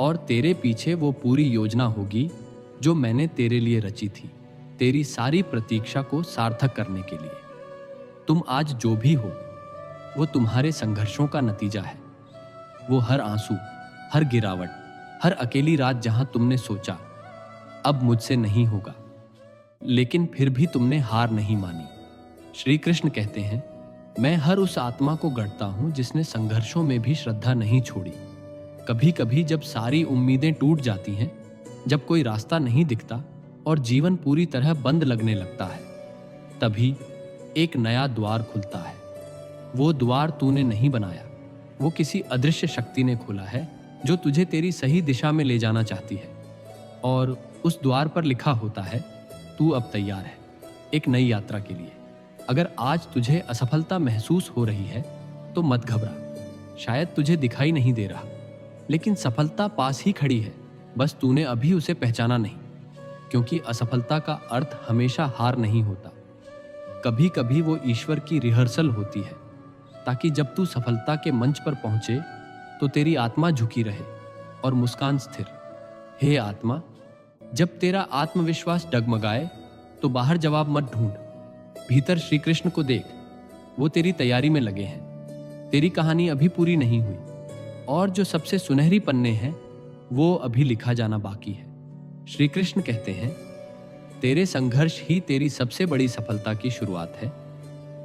और तेरे पीछे वो पूरी योजना होगी जो मैंने तेरे लिए रची थी, तेरी सारी प्रतीक्षा को सार्थक करने के लिए। तुम आज जो भी हो, वो तुम्हारे संघर्षों का नतीजा है। वो हर आंसू, हर गिरावट, हर अकेली रात जहां तुमने सोचा अब मुझसे नहीं होगा, लेकिन फिर भी तुमने हार नहीं मानी। श्री कृष्ण कहते हैं, मैं हर उस आत्मा को गढ़ता हूं जिसने संघर्षों में भी श्रद्धा नहीं छोड़ी। कभी कभी जब सारी उम्मीदें टूट जाती हैं, जब कोई रास्ता नहीं दिखता और जीवन पूरी तरह बंद लगने लगता है, तभी एक नया द्वार खुलता है। वो द्वार तूने नहीं बनाया, वो किसी अदृश्य शक्ति ने खोला है जो तुझे तेरी सही दिशा में ले जाना चाहती है। और उस द्वार पर लिखा होता है, तू अब तैयार है एक नई यात्रा के लिए। अगर आज तुझे असफलता महसूस हो रही है, तो मत घबरा। शायद तुझे दिखाई नहीं दे रहा, लेकिन सफलता पास ही खड़ी है, बस तूने अभी उसे पहचाना नहीं। क्योंकि असफलता का अर्थ हमेशा हार नहीं होता, कभी कभी वो ईश्वर की रिहर्सल होती है, ताकि जब तू सफलता के मंच पर पहुंचे तो तेरी आत्मा झुकी रहे और मुस्कान स्थिर। हे आत्मा, जब तेरा आत्मविश्वास डगमगाए तो बाहर जवाब मत ढूंढ, भीतर श्री कृष्ण को देख, वो तेरी तैयारी में लगे हैं। तेरी कहानी अभी पूरी नहीं हुई और जो सबसे सुनहरी पन्ने हैं वो अभी लिखा जाना बाकी है। श्री कृष्ण कहते हैं, तेरे संघर्ष ही तेरी सबसे बड़ी सफलता की शुरुआत है।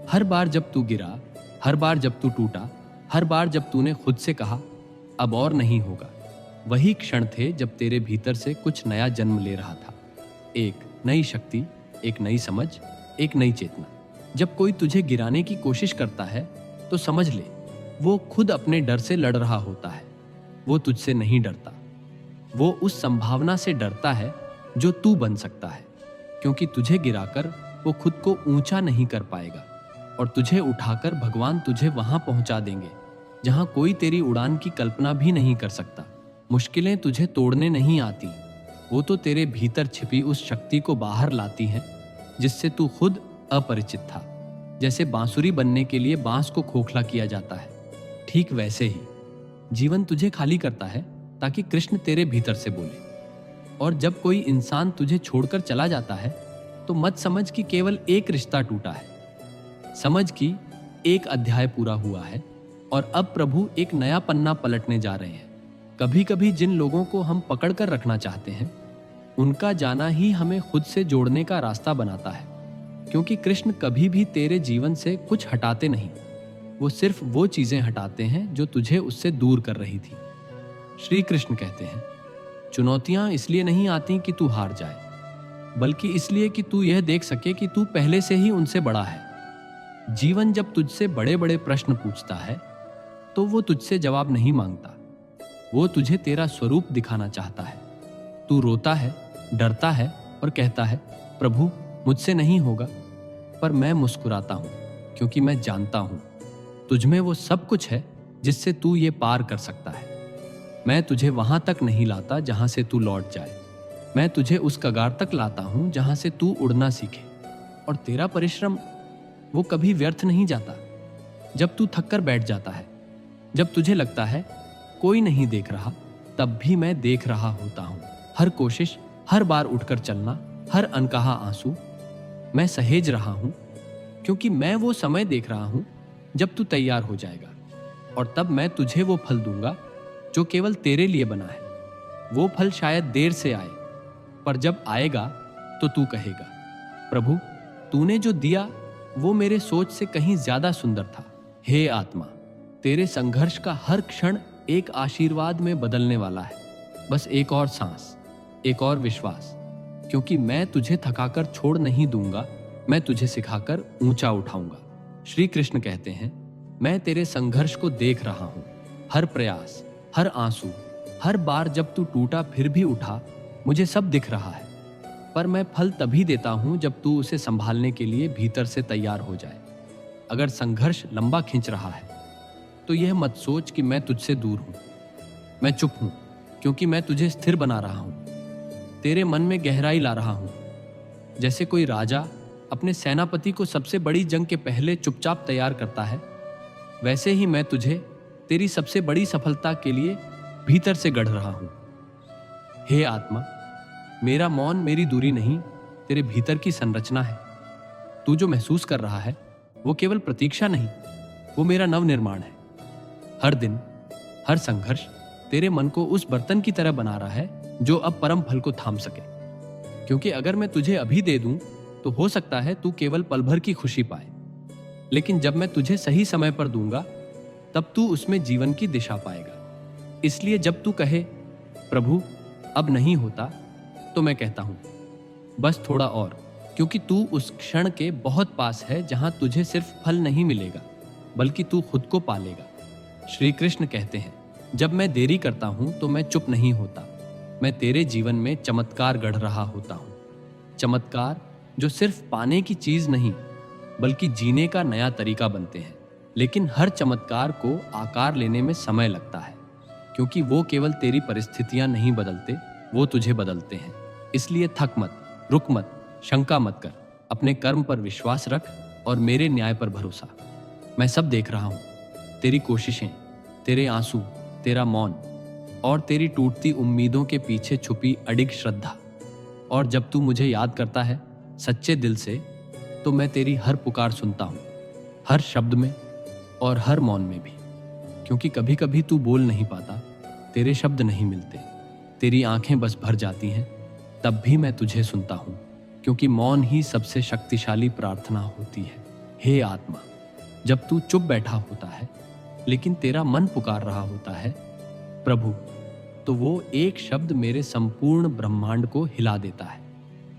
हर बार जब तू गिरा, हर बार जब तू टूटा, हर बार जब तूने खुद से कहा अब और नहीं होगा, वही क्षण थे जब तेरे भीतर से कुछ नया जन्म ले रहा था। एक नई शक्ति, एक नई समझ, एक नई चेतना। जब कोई तुझे गिराने की कोशिश करता है तो समझ ले, वो खुद अपने डर से लड़ रहा होता है। वो तुझसे नहीं डरता, वो उस संभावना से डरता है जो तू बन सकता है। क्योंकि तुझे गिराकर वो खुद को ऊंचा नहीं कर पाएगा, और तुझे उठाकर भगवान तुझे वहां पहुंचा देंगे जहां कोई तेरी उड़ान की कल्पना भी नहीं कर सकता। मुश्किलें तुझे तोड़ने नहीं आती, वो तो तेरे भीतर छिपी उस शक्ति को बाहर लाती हैं जिससे तू खुद अपरिचित था। जैसे बांसुरी बनने के लिए बांस को खोखला किया जाता है, ठीक वैसे ही जीवन तुझे खाली करता है ताकि कृष्ण तेरे भीतर से बोले। और जब कोई इंसान तुझे छोड़कर चला जाता है तो मत समझ कि केवल एक रिश्ता टूटा है, समझ कि एक अध्याय पूरा हुआ है और अब प्रभु एक नया पन्ना पलटने जा रहे हैं। कभी कभी जिन लोगों को हम पकड़ कर रखना चाहते हैं उनका जाना ही हमें खुद से जोड़ने का रास्ता बनाता है, क्योंकि कृष्ण कभी भी तेरे जीवन से कुछ हटाते नहीं, वो सिर्फ वो चीजें हटाते हैं जो तुझे उससे दूर कर रही थी। श्री कृष्ण कहते हैं, चुनौतियां इसलिए नहीं आती कि तू हार जाए, बल्कि इसलिए कि तू यह देख सके कि तू पहले से ही उनसे बड़ा है। जीवन जब तुझसे बड़े बड़े प्रश्न पूछता है तो वो तुझसे जवाब नहीं मांगता, वो तुझे तेरा स्वरूप दिखाना चाहता है। तू रोता है, डरता है और कहता है, प्रभु मुझसे नहीं होगा, पर मैं मुस्कुराता हूं क्योंकि मैं जानता हूं तुझमें वो सब कुछ है जिससे तू ये पार कर सकता है। मैं तुझे वहां तक नहीं लाता जहां से तू लौट जाए, मैं तुझे उस कगार तक लाता हूं जहां से तू उड़ना सीखे। और तेरा परिश्रम वो कभी व्यर्थ नहीं जाता। जब तू थक कर बैठ जाता है, जब तुझे लगता है कोई नहीं देख रहा, तब भी मैं देख रहा होता हूं। हर कोशिश, हर बार उठकर चलना, हर अनकहा आंसू मैं सहेज रहा हूं, क्योंकि मैं वो समय देख रहा हूं जब तू तैयार हो जाएगा और तब मैं तुझे वो फल दूंगा जो केवल तेरे लिए बना है। वो फल शायद देर से आए, पर जब आएगा तो तू कहेगा, प्रभु तूने जो दिया वो मेरे सोच से कहीं ज्यादा सुंदर था। हे आत्मा, तेरे संघर्ष का हर क्षण एक आशीर्वाद में बदलने वाला है। बस एक और सांस, एक और विश्वास, क्योंकि मैं तुझे थकाकर छोड़ नहीं दूंगा, मैं तुझे सिखाकर ऊंचा उठाऊंगा। श्री कृष्ण कहते हैं, मैं तेरे संघर्ष को देख रहा हूं। हर प्रयास, हर आंसू, हर बार जब तू टूटा फिर भी उठा, मुझे सब दिख रहा है। पर मैं फल तभी देता हूं जब तू उसे संभालने के लिए भीतर से तैयार हो जाए। अगर संघर्ष लंबा खिंच रहा है तो यह मत सोच कि मैं तुझसे दूर हूं। मैं चुप हूं क्योंकि मैं तुझे स्थिर बना रहा हूं, तेरे मन में गहराई ला रहा हूं। जैसे कोई राजा अपने सेनापति को सबसे बड़ी जंग के पहले चुपचाप तैयार करता है, वैसे ही मैं तुझे तेरी सबसे बड़ी सफलता के लिए भीतर से गढ़ रहा हूं। हे आत्मा, मेरा मौन मेरी दूरी नहीं, तेरे भीतर की संरचना है। तू जो महसूस कर रहा है वो केवल प्रतीक्षा नहीं, वो मेरा नवनिर्माण है। हर दिन, हर संघर्ष तेरे मन को उस बर्तन की तरह बना रहा है जो अब परम फल को थाम सके। क्योंकि अगर मैं तुझे अभी दे दूं तो हो सकता है तू केवल पल भर की खुशी पाए, लेकिन जब मैं तुझे सही समय पर दूंगा तब तू उसमें जीवन की दिशा पाएगा। इसलिए जब तू कहे, प्रभु अब नहीं होता, तो मैं कहता हूं, बस थोड़ा और, क्योंकि तू उस क्षण के बहुत पास है जहां तुझे सिर्फ फल नहीं मिलेगा बल्कि तू खुद को पालेगा। श्री कृष्ण कहते हैं, जब मैं देरी करता हूं तो मैं चुप नहीं होता, मैं तेरे जीवन में चमत्कार गढ़ रहा होता हूं। चमत्कार जो सिर्फ पाने की चीज नहीं बल्कि जीने का नया तरीका बनते हैं। लेकिन हर चमत्कार को आकार लेने में समय लगता है, क्योंकि वो केवल तेरी परिस्थितियां नहीं बदलते, वो तुझे बदलते हैं। इसलिए थक मत, रुक मत, शंका मत कर, अपने कर्म पर विश्वास रख और मेरे न्याय पर भरोसा। मैं सब देख रहा हूं, तेरी कोशिशें, तेरे आंसू, तेरा मौन और तेरी टूटती उम्मीदों के पीछे छुपी अडिग श्रद्धा। और जब तू मुझे याद करता है सच्चे दिल से, तो मैं तेरी हर पुकार सुनता हूं, हर शब्द में और हर मौन में भी। क्योंकि कभी कभी तू बोल नहीं पाता, तेरे शब्द नहीं मिलते, तेरी आंखें बस भर जाती हैं, तब भी मैं तुझे सुनता हूं, क्योंकि मौन ही सबसे शक्तिशाली प्रार्थना होती है। हे आत्मा, जब तू चुप बैठा होता है लेकिन तेरा मन पुकार रहा होता है, प्रभु, तो वो एक शब्द मेरे संपूर्ण ब्रह्मांड को हिला देता है।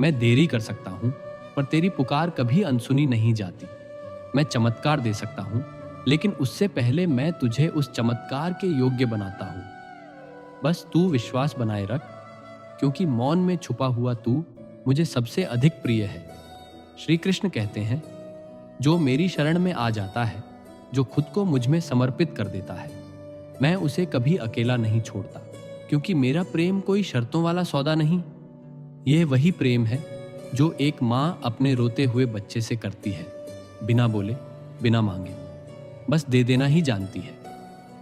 मैं देरी कर सकता हूं, पर तेरी पुकार कभी अनसुनी नहीं जाती। मैं चमत्कार दे सकता हूं, लेकिन उससे पहले मैं तुझे उस चमत्कार के योग्य बनाता हूं। बस तू विश्वास बनाए रख, क्योंकि मौन में छुपा हुआ तू मुझे सबसे अधिक प्रिय है। श्री कृष्ण कहते हैं, जो मेरी शरण में आ जाता है, जो खुद को मुझ में समर्पित कर देता है, मैं उसे कभी अकेला नहीं छोड़ता, क्योंकि मेरा प्रेम कोई शर्तों वाला सौदा नहीं। यह वही प्रेम है जो एक माँ अपने रोते हुए बच्चे से करती है, बिना बोले, बिना मांगे, बस दे देना ही जानती है।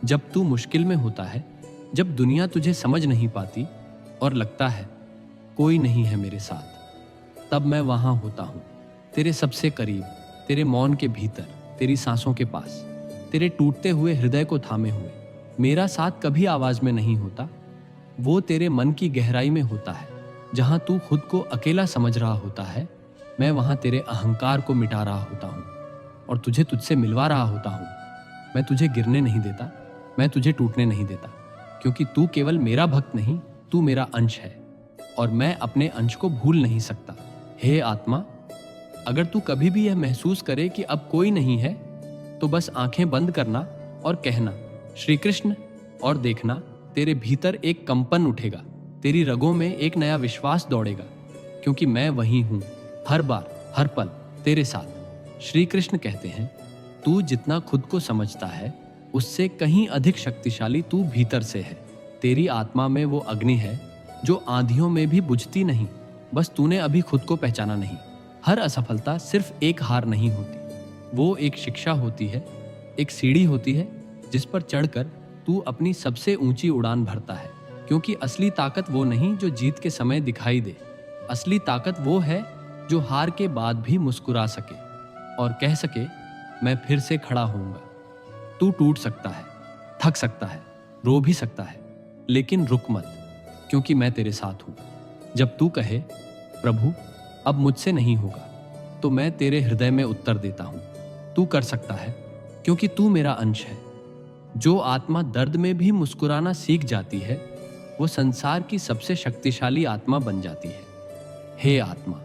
जब तू मुश्किल में होता है, जब दुनिया तुझे समझ नहीं पाती और लगता है कोई नहीं है मेरे साथ, तब मैं वहां होता हूं, तेरे सबसे करीब, तेरे मौन के भीतर, तेरी सांसों के पास, तेरे टूटते हुए हृदय को थामे हुए। मेरा साथ कभी आवाज में नहीं होता, वो तेरे मन की गहराई में होता है। जहां तू खुद को अकेला समझ रहा होता है, मैं वहां तेरे अहंकार को मिटा रहा होता हूं और तुझे तुझसे मिलवा रहा होता हूं। मैं तुझे गिरने नहीं देता, मैं तुझे टूटने नहीं देता, क्योंकि तू केवल मेरा भक्त नहीं, तू मेरा अंश है और मैं अपने अंश को भूल नहीं सकता। हे आत्मा, अगर तू कभी भी यह महसूस करे कि अब कोई नहीं है, तो बस आंखें बंद करना और कहना श्री कृष्ण, और देखना तेरे भीतर एक कंपन उठेगा, तेरी रगों में एक नया विश्वास दौड़ेगा, क्योंकि मैं वही हूं, हर बार, हर पल तेरे साथ। श्री कृष्ण कहते हैं, तू जितना खुद को समझता है उससे कहीं अधिक शक्तिशाली तू भीतर से है। तेरी आत्मा में वो अग्नि है जो आंधियों में भी बुझती नहीं, बस तूने अभी खुद को पहचाना नहीं। हर असफलता सिर्फ एक हार नहीं होती, वो एक शिक्षा होती है, एक सीढ़ी होती है जिस पर चढ़कर तू अपनी सबसे ऊंची उड़ान भरता है। क्योंकि असली ताकत वो नहीं जो जीत के समय दिखाई दे, असली ताकत वो है जो हार के बाद भी मुस्कुरा सके और कह सके मैं फिर से खड़ा होऊंगा। तू टूट सकता है, थक सकता है, रो भी सकता है, लेकिन रुक मत, क्योंकि मैं तेरे साथ हूं। जब तू कहे प्रभु अब मुझसे नहीं होगा, तो मैं तेरे हृदय में उत्तर देता हूं, तू कर सकता है, क्योंकि तू मेरा अंश है। जो आत्मा दर्द में भी मुस्कुराना सीख जाती है, वो संसार की सबसे शक्तिशाली आत्मा बन जाती है। हे आत्मा,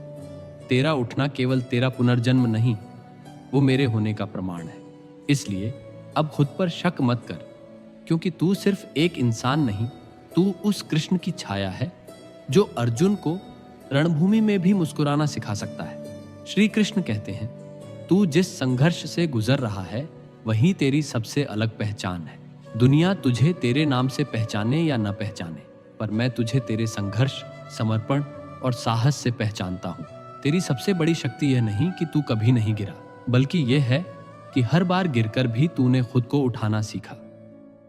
तेरा उठना केवल तेरा पुनर्जन्म नहीं, वो मेरे होने का प्रमाण है। इसलिए अब खुद पर शक मत कर, क्योंकि तू सिर्फ एक इंसान नहीं, तू उस कृष्ण की छाया है जो अर्जुन को रणभूमि में भी मुस्कुराना सिखा सकता है। श्री कृष्ण कहते हैं, तू जिस संघर्ष से गुजर रहा है वही तेरी सबसे अलग पहचान है। दुनिया तुझे तेरे नाम से पहचाने या न पहचाने, पर मैं तुझे तेरे संघर्ष, समर्पण और साहस से पहचानता हूँ। तेरी सबसे बड़ी शक्ति यह नहीं कि तू कभी नहीं गिरा, बल्कि यह है कि हर बार गिरकर भी तूने खुद को उठाना सीखा।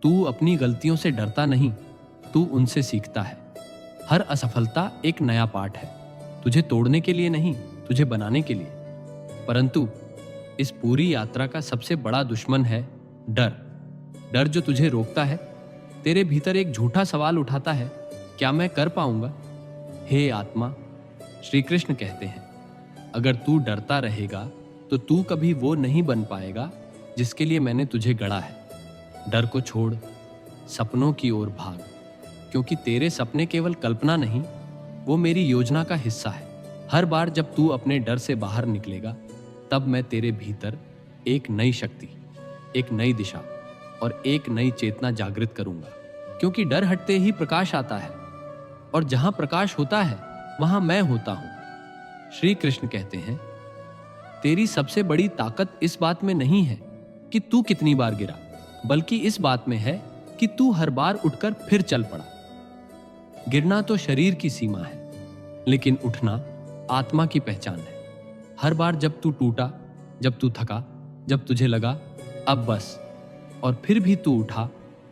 तू अपनी गलतियों से डरता नहीं, तू उनसे सीखता है। हर असफलता एक नया पाठ है, तुझे तोड़ने के लिए नहीं, तुझे बनाने के लिए। परंतु इस पूरी यात्रा का सबसे बड़ा दुश्मन है डर। डर जो तुझे रोकता है, तेरे भीतर एक झूठा सवाल उठाता है, क्या मैं कर पाऊंगा? हे आत्मा, श्री कृष्ण कहते हैं, अगर तू डरता रहेगा तो तू कभी वो नहीं बन पाएगा जिसके लिए मैंने तुझे गढ़ा है। डर को छोड़, सपनों की ओर भाग, क्योंकि तेरे सपने केवल कल्पना नहीं, वो मेरी योजना का हिस्सा है। हर बार जब तू अपने डर से बाहर निकलेगा, तब मैं तेरे भीतर एक नई शक्ति, एक नई दिशा और एक नई चेतना जागृत करूंगा। क्योंकि डर हटते ही प्रकाश आता है, और जहां प्रकाश होता है वहां मैं होता हूं। श्री कृष्ण कहते हैं, तेरी सबसे बड़ी ताकत इस बात में नहीं है कि तू कितनी बार गिरा, बल्कि इस बात में है कि तू हर बार उठकर फिर चल पड़ा। गिरना तो शरीर की सीमा है, लेकिन उठना आत्मा की पहचान है। हर बार जब तू टूटा, जब तू थका, जब तुझे लगा अब बस, और फिर भी तू उठा,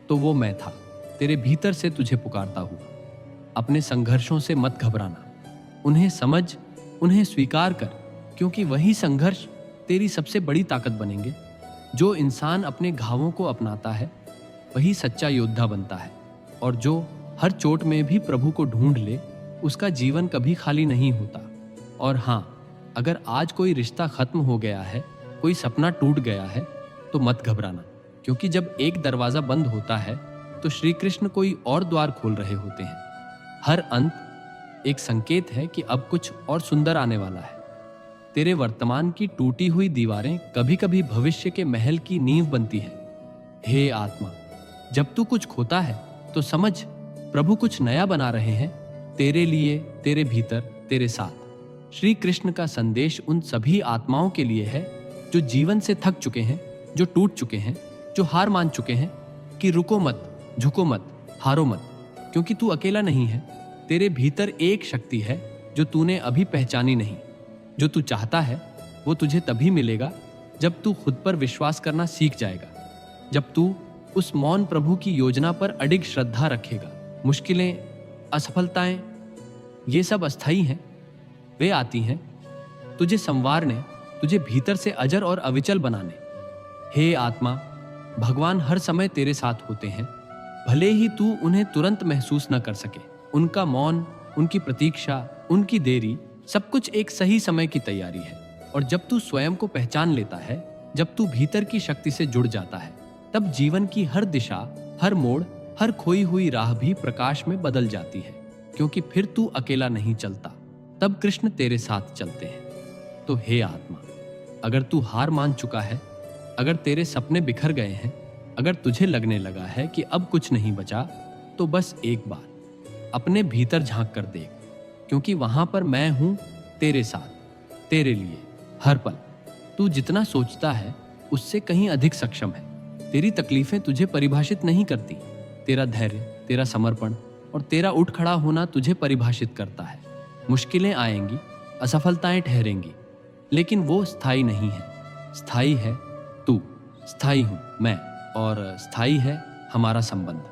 तो वो मैं था, तेरे भीतर से तुझे पुकारता हुआ। अपने संघर्षों से मत घबराना, उन्हें समझ, उन्हें स्वीकार कर, क्योंकि वही संघर्ष तेरी सबसे बड़ी ताकत बनेंगे। जो इंसान अपने घावों को अपनाता है वही सच्चा योद्धा बनता है, और जो हर चोट में भी प्रभु को ढूंढ ले, उसका जीवन कभी खाली नहीं होता। और हाँ, अगर आज कोई रिश्ता खत्म हो गया है, कोई सपना टूट गया है, तो मत घबराना, क्योंकि जब एक दरवाजा बंद होता है तो श्री कृष्ण कोई और द्वार खोल रहे होते हैं। हर अंत एक संकेत है कि अब कुछ और सुंदर आने वाला है। तेरे वर्तमान की टूटी हुई दीवारें कभी कभी भविष्य के महल की नींव बनती है। हे आत्मा, जब तू कुछ खोता है तो समझ प्रभु कुछ नया बना रहे हैं, तेरे लिए, तेरे भीतर, तेरे साथ। श्री कृष्ण का संदेश उन सभी आत्माओं के लिए है जो जीवन से थक चुके हैं, जो टूट चुके हैं, जो हार मान चुके हैं, कि रुको मत, झुको मत, हारो मत, क्योंकि तू अकेला नहीं है। तेरे भीतर एक शक्ति है जो तूने अभी पहचानी नहीं। जो तू चाहता है वो तुझे तभी मिलेगा जब तू खुद पर विश्वास करना सीख जाएगा, जब तू उस मौन प्रभु की योजना पर अडिग श्रद्धा रखेगा। मुश्किलें, असफलताएं, ये सब अस्थायी हैं। वे आती हैं तुझे संवारने, तुझे भीतर से अजर और अविचल बनाने। हे आत्मा, भगवान हर समय तेरे साथ होते हैं, भले ही तू उन्हें तुरंत महसूस न कर सके। उनका मौन, उनकी प्रतीक्षा, उनकी देरी, सब कुछ एक सही समय की तैयारी है। और जब तू स्वयं को पहचान लेता है, जब तू भीतर की शक्ति से जुड़ जाता है, तब जीवन की हर दिशा, हर मोड़, हर खोई हुई राह भी प्रकाश में बदल जाती है। क्योंकि फिर तू अकेला नहीं चलता, तब कृष्ण तेरे साथ चलते हैं। तो हे आत्मा, अगर तू हार मान चुका है, अगर तेरे सपने बिखर गए हैं, अगर तुझे लगने लगा है कि अब कुछ नहीं बचा, तो बस एक बार अपने भीतर झांक कर देख, क्योंकि वहां पर मैं हूं तेरे साथ, तेरे लिए हर पल। तू जितना सोचता है उससे कहीं अधिक सक्षम है। तेरी तकलीफें तुझे परिभाषित नहीं करती, तेरा धैर्य, तेरा समर्पण और तेरा उठ खड़ा होना तुझे परिभाषित करता है। मुश्किलें आएंगी, असफलताएं ठहरेंगी, लेकिन वो स्थायी नहीं है। स्थायी है तू, स्थायी हूं मैं, और स्थायी है हमारा संबंध।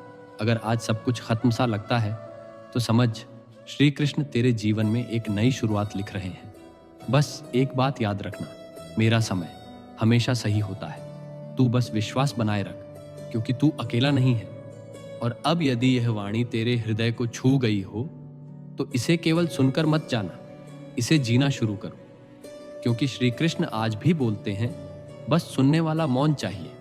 अगर आज सब कुछ खत्म सा लगता है, तो समझ श्री कृष्ण तेरे जीवन में एक नई शुरुआत लिख रहे हैं। बस एक बात याद रखना, मेरा समय हमेशा सही होता है। तू बस विश्वास बनाए रख, क्योंकि तू अकेला नहीं है। और अब यदि यह वाणी तेरे हृदय को छू गई हो, तो इसे केवल सुनकर मत जाना, इसे जीना शुरू करो। क्योंकि श्री कृष्ण आज भी बोलते हैं, बस सुनने वाला मौन चाहिए।